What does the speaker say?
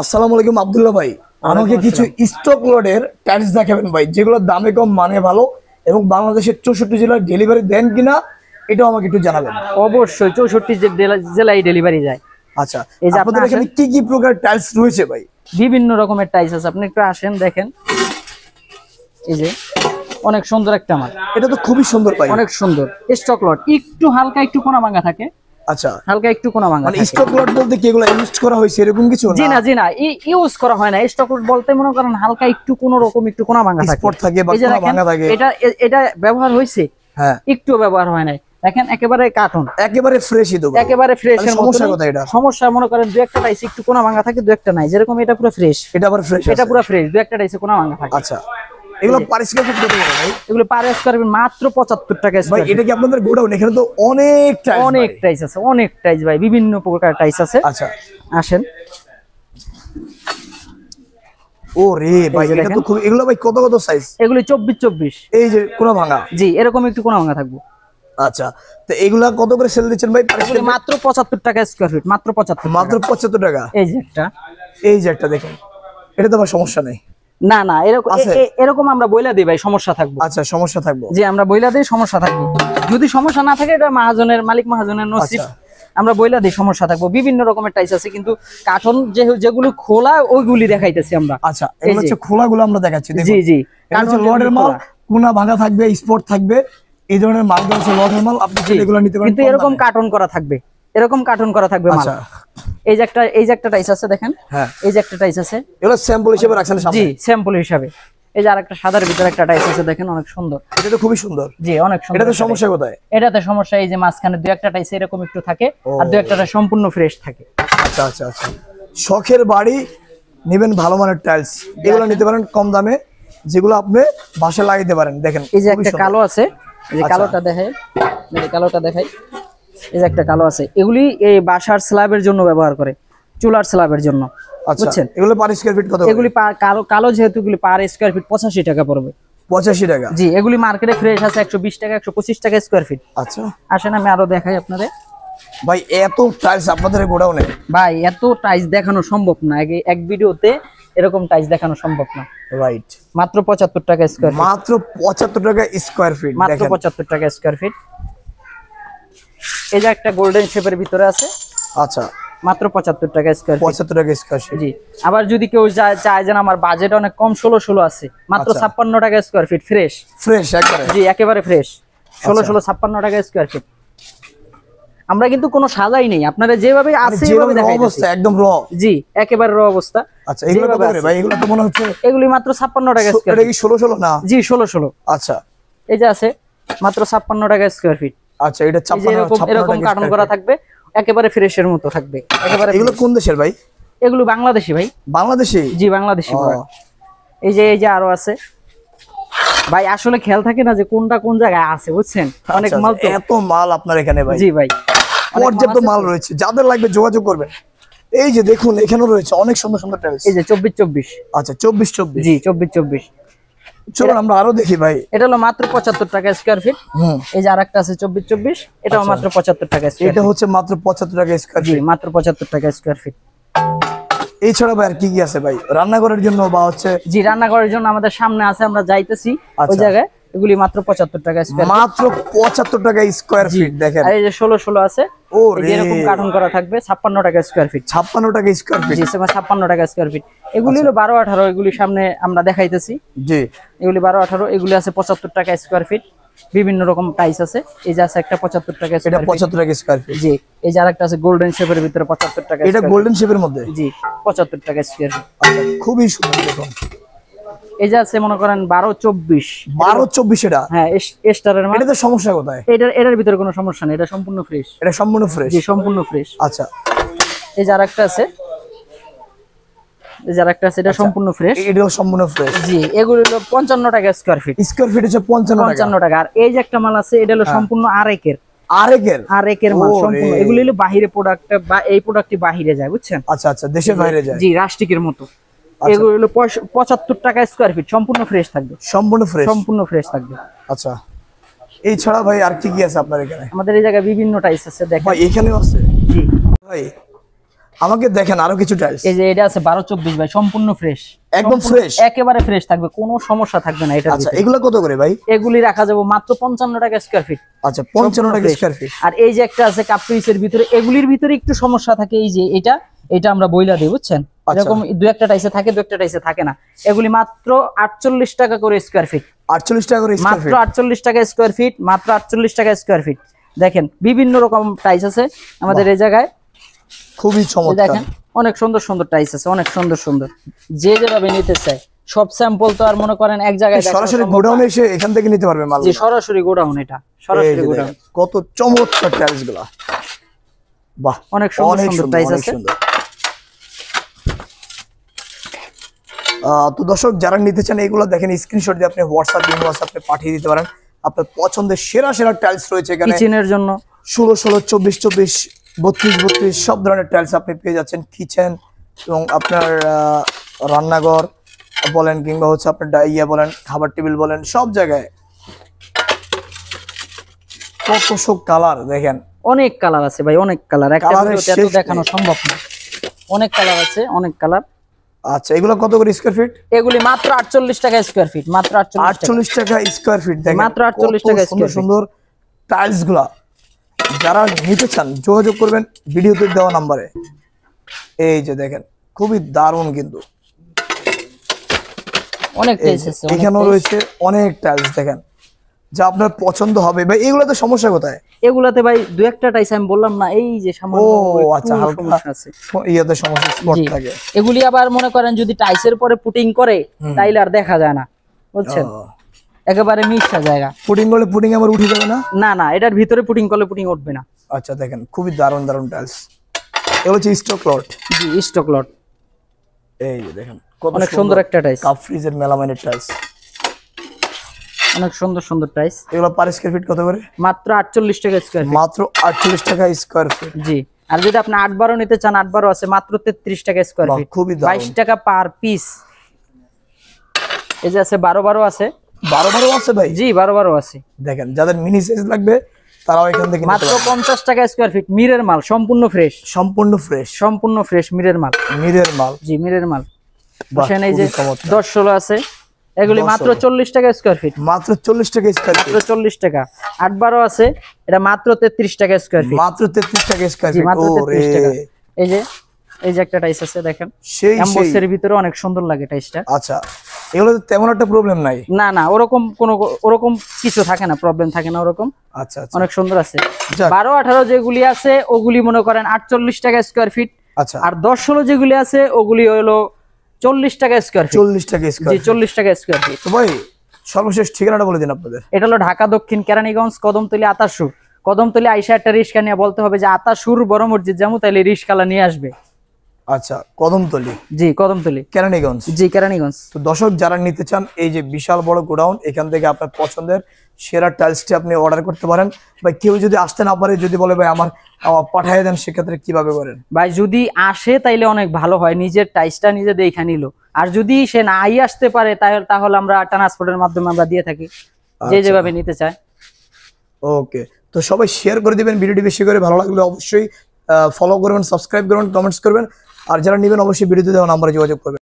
আসসালামু আলাইকুম আব্দুল্লাহ ভাই, আমাকে কিছু স্টক লটের টাইলস দেখাবেন ভাই, যেগুলো দামে কম মানে ভালো এবং বাংলাদেশের 64 জেলার ডেলিভারি দেন কিনা এটাও আমাকে একটু জানাবেন। অবশ্যই 64 জেলায় ডেলিভারি যায়। আচ্ছা, আপনাদের এখানে কি কি প্রকার টাইলস রয়েছে ভাই? বিভিন্ন রকমের টাইলস আছে, আপনি একটু আসেন দেখেন। এই যে অনেক সুন্দর একটা মাল, এটা তো খুবই সুন্দর ভাই, অনেক সুন্দর স্টক লট। একটু হালকা একটু কোনা ভাঙা থাকে। আচ্ছা, হালকা একটু কোনা ভাঙা মানে স্টক লট বলতে কি এগুলো ইউজ করা হয়েছে এরকম কিছু না? জি না ইউজ করা হয় না। স্টক লট বলতে মনে করেন হালকা একটু কোন রকম একটু কোনা ভাঙা থাকে, স্পট থাকে বা কোনা ভাঙা থাকে। এটা ব্যবহার হয়েছে, হ্যাঁ, একটু ব্যবহার হয় নাই। দেখেন একেবারে কার্টন, একেবারে ফ্রেশই দেব, একেবারে ফ্রেশ। এর সমস্যা কোথায়? এটা সমস্যা মনে করেন দুই একটা টাইস একটু কোনা ভাঙা থাকে, দুই একটা নাই। যেরকম এটা পুরো ফ্রেশ, এটা আবার ফ্রেশ, এটা পুরো ফ্রেশ, দুই একটা টাইসে কোনা ভাঙা থাকে। আচ্ছা, এগুলো পার স্কয়ার ফিট কত করে ভাই? এগুলো পার স্কয়ার ফিট মাত্র 75 টাকা ভাই। এটা কি আপনাদের গোডাউন? এখানে তো অনেক টাইস, অনেক টাইস আছে, অনেক টাইস ভাই, বিভিন্ন প্রকার টাইস আছে। আচ্ছা, আসেন। ও রে ভাই, এটা তো খুব। এগুলো ভাই কত কত সাইজ? এগুলো 24 এই যে কোনা ভাঙা, জি এরকম একটু কোনা ভাঙা থাকবে। আচ্ছা, তো এগুলা কত করে সেল দিচ্ছেন ভাই? মাত্র 75 টাকা স্কয়ার ফিট, মাত্র 75, মাত্র 75 টাকা। এই যে একটা দেখেন, এটা তো ভাই সমস্যা নেই। না এরকম আমরা বইলা দিই ভাই, সমস্যা থাকবে। আচ্ছা, সমস্যা থাকবে, জি আমরা বইলা দিই, সমস্যা থাকবে। যদি সমস্যা না থাকে এটা মালিক মহাজনের নসিব। আমরা বইলা দিই, সমস্যা থাকবে। বিভিন্ন রকমের টাইস আছে, কিন্তু কার্টন যেগুলো খোলা ওইগুলি দেখাইতেছি আমরা। আচ্ছা, এগুলো হচ্ছে খোলাগুলো আমরা দেখাচ্ছি। জি কার্টন লটের মাল, কোনা ভাঙা থাকবে, স্পট থাকবে, এই ধরনের মালগুলো হচ্ছে লটের মাল। আপনি এগুলো নিতে পারেন, কিন্তু এরকম কার্টন করা থাকবে, এরকম কার্টন করা থাকবে মাল। আচ্ছা, এই যে একটা টাইস আছে দেখেন। হ্যাঁ, এই যে একটা টাইস আছে, এগুলো স্যাম্পল হিসেবে রাখছেন সামনে? জি স্যাম্পল হিসাবে। এই যে আরেকটা সাদার ভিতরে একটা টাইস আছে দেখেন, অনেক সুন্দর। এটা তো খুবই সুন্দর। জি অনেক সুন্দর। এটাতে সমস্যা কোথায়? এটাতে সমস্যা এই যে মাঝখানে দুই একটা টাইস এরকম একটু থাকে, আর দুই একটা সম্পূর্ণ ফ্রেশ থাকে। আচ্ছা আচ্ছা আচ্ছা, শখের বাড়ি নেবেন ভালো মানের টাইলস, এগুলো নিতে পারেন কম দামে, যেগুলো আপনি বাসায় লাগাইতে পারেন। দেখেন এই যে একটা কালো আছে, এই যে কালোটা দেখাই, এই যে একটা কালো আছে। এগুলি এই বাসার স্ল্যাবের জন্য ব্যবহার করে, চুলার স্ল্যাবের জন্য, বুঝছেন? এগুলো পার স্কয়ার ফিট কত? এগুলি কালো যেহেতু এগুলি পার স্কয়ার ফিট 85 টাকা পড়বে। 85 টাকা? জি, এগুলি মার্কেটে ফ্রেশ আছে 120 টাকা, 125 টাকা স্কয়ার ফিট। আচ্ছা, আসেন আমি আরো দেখাই আপনাদের। ভাই এত টাইলস আপনাদের গোডাউনে? ভাই এত টাইলস দেখানো সম্ভব না, এক ভিডিওতে এরকম টাইলস দেখানো সম্ভব না। রাইট, মাত্র 75 টাকা স্কয়ার ফিট, মাত্র 75 টাকা স্কয়ার ফিট, মাত্র 75 টাকা স্কয়ার ফিট। এই যে একটা গোল্ডেন শেপের ভিতরে আছে। আচ্ছা, মাত্র 75 টাকা স্কয়ার ফিট, 75 টাকা স্কয়ার ফিট। জি, আবার যদি কেউ চায় যে আমার বাজেট অনেক কম, 16 আছে, মাত্র 56 টাকা স্কয়ার ফিট, ফ্রেশ একবারে। জি একেবারে ফ্রেশ, 16 56 টাকা স্কয়ার ফিট। আমরা কিন্তু কোনো সাজাই নেই, আপনারা যেভাবে আছে এইভাবে দেখাইতেছি, অবস্থা একদম র। জি একেবারে র অবস্থা। আচ্ছা, এগুলো কত করে ভাই? এগুলো তো মনে হচ্ছে এগুলি মাত্র 56 টাকা স্কয়ার ফিট। এটা কি 16 না? জি 16। আচ্ছা, এই যে আছে মাত্র 56 টাকা স্কয়ার ফিট। আচ্ছা, এটা 56 এরকম কার্টন করা থাকবে, একেবারে ফ্রেশের মতো থাকবে, একেবারে। এগুলো কোন দেশের ভাই? এগুলো বাংলাদেশি ভাই। বাংলাদেশি? জি বাংলাদেশি। এই যে আরো আছে ভাই, আসলে খেয়াল থাকে না যে কোনটা কোন জায়গায় আছে, বুঝছেন? অনেক মাল তো। এত মাল আপনার এখানে ভাই? জি ভাই, পর্যাপ্ত মাল রয়েছে, যাদের লাগবে যোগাযোগ করবেন। এই যে দেখুন, এখানেও রয়েছে অনেক সুন্দর সুন্দর টাইলস। এই যে 24। আচ্ছা, 24। জি 24। চলুন আমরা আরো দেখি ভাই। এটা হলো মাত্র 75 টাকা স্কয়ার ফিট। এই যে আরেকটা আছে 24, এটাও মাত্র 75 টাকা স্কয়ার ফিট। এটা হচ্ছে মাত্র 75 টাকা স্কয়ার ফিট। জি মাত্র 75 টাকা স্কয়ার ফিট। এছাড়া ভাই আর কি কি আছে ভাই রান্নাঘরের জন্য বা হচ্ছে? জি রান্নাঘরের জন্য আমাদের সামনে আছে, আমরা যাইতেছি ওই জায়গায়। এগুলি মাত্র 75 টাকা স্কয়ার ফিট, মাত্র 75 টাকা স্কয়ার ফিট। দেখেন এই যে 16 আছে। ও রে, এরকম কার্টন করা থাকবে 56 টাকা স্কয়ার ফিট। 56 টাকা স্কয়ার ফিট? জি 56 টাকা স্কয়ার ফিট। এগুলি হলো 12 18, এগুলি সামনে আমরা দেখাইতেছি। জি, এগুলি 12 18, এগুলি আছে 75 টাকা স্কয়ার ফিট। বিভিন্ন রকম টাইস আছে। এই যে আছে একটা 75 টাকা স্কয়ার ফিট, এটা 75 টাকা স্কয়ার ফিট। জি, এই যে আরেকটা আছে গোল্ডেন শেপের ভিতরে 75 টাকা। এটা গোল্ডেন শেপের মধ্যে? জি 75 টাকা স্কয়ার ফিট। আচ্ছা, খুবই সুন্দর। দেখুন এই যে আছে মনে করেন 12 24। 12 24 এটা? হ্যাঁ স্টারের মাল। এটাতে সমস্যা কোথায়? এটার ভিতরে কোনো সমস্যা নেই, এটা সম্পূর্ণ ফ্রেশ। এটা সম্পূর্ণ ফ্রেশ? জি সম্পূর্ণ ফ্রেশ। আচ্ছা, এই যে আরেকটা আছে, এটা সম্পূর্ণ ফ্রেশ। এটাও সম্পূর্ণ ফ্রেশ? জি, এগুলো হলো 55 টাকা স্কয়ার ফিট। স্কয়ার ফিট হচ্ছে 55 টাকা। আর এই যে একটা মাল আছে, এটা হলো সম্পূর্ণ আরেকের মাল সম্পূর্ণ। এগুলো হলো বাহিরে প্রোডাক্ট, বা এই প্রোডাক্টটি বাহিরে যায়, বুঝছেন? আচ্ছা আচ্ছা, দেশের বাইরে যায়। জি রাস্টিকের মতো। এগুলো হলো 75 টাকা স্কয়ার ফিট, সম্পূর্ণ ফ্রেশ থাকবে। সম্পূর্ণ ফ্রেশ থাকবে। আচ্ছা, এই ছাড়া ভাই আর কি কি আছে আপনার এখানে? আমাদের এই জায়গায় বিভিন্ন টাইস আছে, দেখেন ভাই এখানেও আছে? জি ভাই আমাকে দেখেন আরো কিছু টাইলস, এই যে এটা আছে 12-24 ভাই, সম্পূর্ণ ফ্রেশ, একদম ফ্রেশ, একেবারে ফ্রেশ থাকবে, কোনো সমস্যা থাকবে না এটা। আচ্ছা এগুলো কত করে ভাই? এগুলি রাখা যাবে মাত্র 55 টাকা স্কয়ার ফিট। আচ্ছা 55 টাকা স্কয়ার ফিট। আর এই যে একটা আছে কাপ্রিসের ভিতরে, এগুলির ভিতরে একটু সমস্যা থাকে, এই যে এটা আমরা বইলা দিই বুঝছেন, এরকম দু একটা টাইসে থাকে, দু একটা টাইসে থাকে না। এগুলি মাত্র 48 টাকা করে স্কয়ার ফিট, 48 টাকা করে স্কয়ার ফিট, মাত্র 48 টাকা স্কয়ার ফিট, মাত্র 48 টাকা স্কয়ার ফিট। দেখেন বিভিন্ন রকম টাইস আছে আমাদের এই জায়গায়, খুবই চমৎকার। দেখেন অনেক সুন্দর সুন্দর টাইস আছে, অনেক সুন্দর সুন্দর, যে যেভাবে নিতে চায়। সব স্যাম্পল তো আর মনে করেন এক জায়গায় সরাসরি গোডাউনে এসে এখান থেকে নিতে পারবে মাল। জি সরাসরি গোডাউন, এটা সরাসরি গোডাউন। কত চমৎকার টাইলস গুলা, বাহ অনেক সুন্দর সুন্দর টাইস আছে। তো দর্শক যারা নিতে চান এগুলো দেখেন স্ক্রিনশট দিয়ে আপনি হোয়াটসঅ্যাপে পাঠিয়ে দিতে পারেন। আপনার পছন্দের সেরা সেরা টাইলস রয়েছে এখানে, কিচেনের জন্য 16, 16, 24, 24, 32, 32 সব ধরনের টাইলস আপনি পেয়ে যাচ্ছেন। কিচেন এবং আপনার রান্নাঘর বলেন কিংবা হচ্ছে আপনার ইয়ে বলেন, খাবার টেবিল বলেন, সব জায়গায় কত সব কালার দেখেন, অনেক কালার আছে ভাই, অনেক কালার, একটা ভিডিওতে এত দেখানো সম্ভব না, অনেক কালার আছে, অনেক কালার। আচ্ছা এগুলো কত করে স্কয়ার ফিট? এগুলি মাত্র 48 টাকা স্কয়ার ফিট, মাত্র 48 টাকা স্কয়ার ফিট। দেখেন মাত্র 48 টাকা সুন্দর সুন্দর টাইলস গুলা, যারা নিতে চান যোগাযোগ করবেন ভিডিওতে দেওয়া নাম্বারে। এই যে দেখেন খুবই দারুণ, কিন্তু অনেক টাইলস আছে, এখানেও রয়েছে অনেক টাইলস দেখেন যা আপনার পছন্দ হবে ভাই। এগুলাতে সমস্যা কোথায়? এগুলাতে ভাই দু একটা টাইস আমি বললাম না, এই যে সামান্য আচ্ছা হালকা সমস্যা আছে, ইয়াতে সমস্যা স্পট থাকে। এগুলি আবার মনে করেন যদি টাইসের পরে পুটিং করে তাইলে আর দেখা যায় না বুঝছেন, একেবারে মিশা জায়গা। পুটিং করলে পুটিং আবার উঠে যাবে না? না না, এটার ভিতরে পুটিং করলে পুটিং উঠবে না। আচ্ছা দেখেন খুবই দারুণ দারুণ টাইলস, এগুলো হচ্ছে স্টক লট। জি স্টক লট। এই যে দেখেন কত অনেক সুন্দর একটা টাইস, কাপ ফ্রিজের মেলামাইনের টাইলস, অনেক সুন্দর সুন্দর টাইস। এগুলো পার স্কয়ার ফিট কত করে? মাত্র 48 টাকা স্কয়ার ফিট, মাত্র 48 টাকা স্কয়ার ফিট। জি আর যদি আপনি 8-12 নিতে চান, 8-12 আছে মাত্র 33 টাকা স্কয়ার ফিট, খুবই 22 টাকা পার পিস। এই যে আছে 12-12 আছে, 12 আছে ভাই। জি 12-12 আছে। দেখেন যাদের মিনি সাইজ লাগবে তারাও এখান থেকে মাত্র 50 টাকা স্কয়ার ফিট, মিরের মাল, সম্পূর্ণ ফ্রেশ, সম্পূর্ণ ফ্রেশ, সম্পূর্ণ ফ্রেশ মিরের মাল, মিরের মাল। জি মিরের মাল। বাহ, বসেন এই যে খুবই চমৎকার। 10-16 আছে, এগুলি মাত্র 40 টাকা স্কয়ার ফিট, মাত্র 40 টাকা স্কয়ার ফিট, মাত্র 40 টাকা। 8-12 আছে, এটা মাত্র 33 টাকা স্কয়ার ফিট, মাত্র 33 টাকা স্কয়ার জি ফিট। মাত্র 33 টাকা। এই যে একটা টাইস আছে দেখেন, সেই এমবসের ভিতরে অনেক সুন্দর লাগে টাইসটা। আচ্ছা এগুলো তেমন একটা প্রবলেম নাই? না না, ওরকম কিছু থাকে না, প্রবলেম থাকে না ওরকম। আচ্ছা আচ্ছা অনেক সুন্দর আছে। যাক। 12-18 যেগুলি আছে ওগুলি মনে করেন 48 টাকা স্কয়ার ফিট। আচ্ছা আর 10-16 যেগুলি আছে ওগুলি হলো 40 টাকা স্কয়ার ফিট, 40 টাকা স্কয়ার জি ফিট। 40 টাকা স্কয়ার ফিট। তো ভাই সর্বশেষ ঠিকানাটা বলে দিন আপনাদের। এটা হলো ঢাকা দক্ষিণ কেরানীগঞ্জ, কদমতলী আতাসুর। কদমতলী আইসা একটা রিস্কা নিয়ে বলতে হবে যে আতাসুর বড় মসজিদ যাবো, তাইলে রিস্কালা নিয়ে আসবে। আচ্ছা কদমতলী, জি কদমতলী, কেরানীগঞ্জ। জি কেরানীগঞ্জ। তো দর্শক যারা নিতে চান এই যে বিশাল বড় গোডাউন, এখান থেকে আপনার পছন্দের সেরা টাইলসটি আপনি অর্ডার করতে পারেন। বা কেউ যদি আসতে না পারে, যদি বলে ভাই আমার পাঠিয়ে দেন, সেক্ষেত্রে কিভাবে করেন? ভাই যদি আসে তাইলে অনেক ভালো হয়, নিজের টাইসটা নিজে দেখে নিল। আর যদি সে নাই আসতে পারে তাহলে আমরা ট্রান্সপোর্টের মাধ্যমে আমরা দিয়ে থাকি, যে যেভাবে নিতে চায়। ওকে, তো সবাই শেয়ার করে দিবেন ভিডিওটি, বেশি করে ভালো লাগলে অবশ্যই ফলো করবেন, সাবস্ক্রাইব করবেন, কমেন্টস করবেন। আর যারা নেবেন অবশ্যই ভিডিওতে দেওয়া নাম্বারে যোগাযোগ করবেন।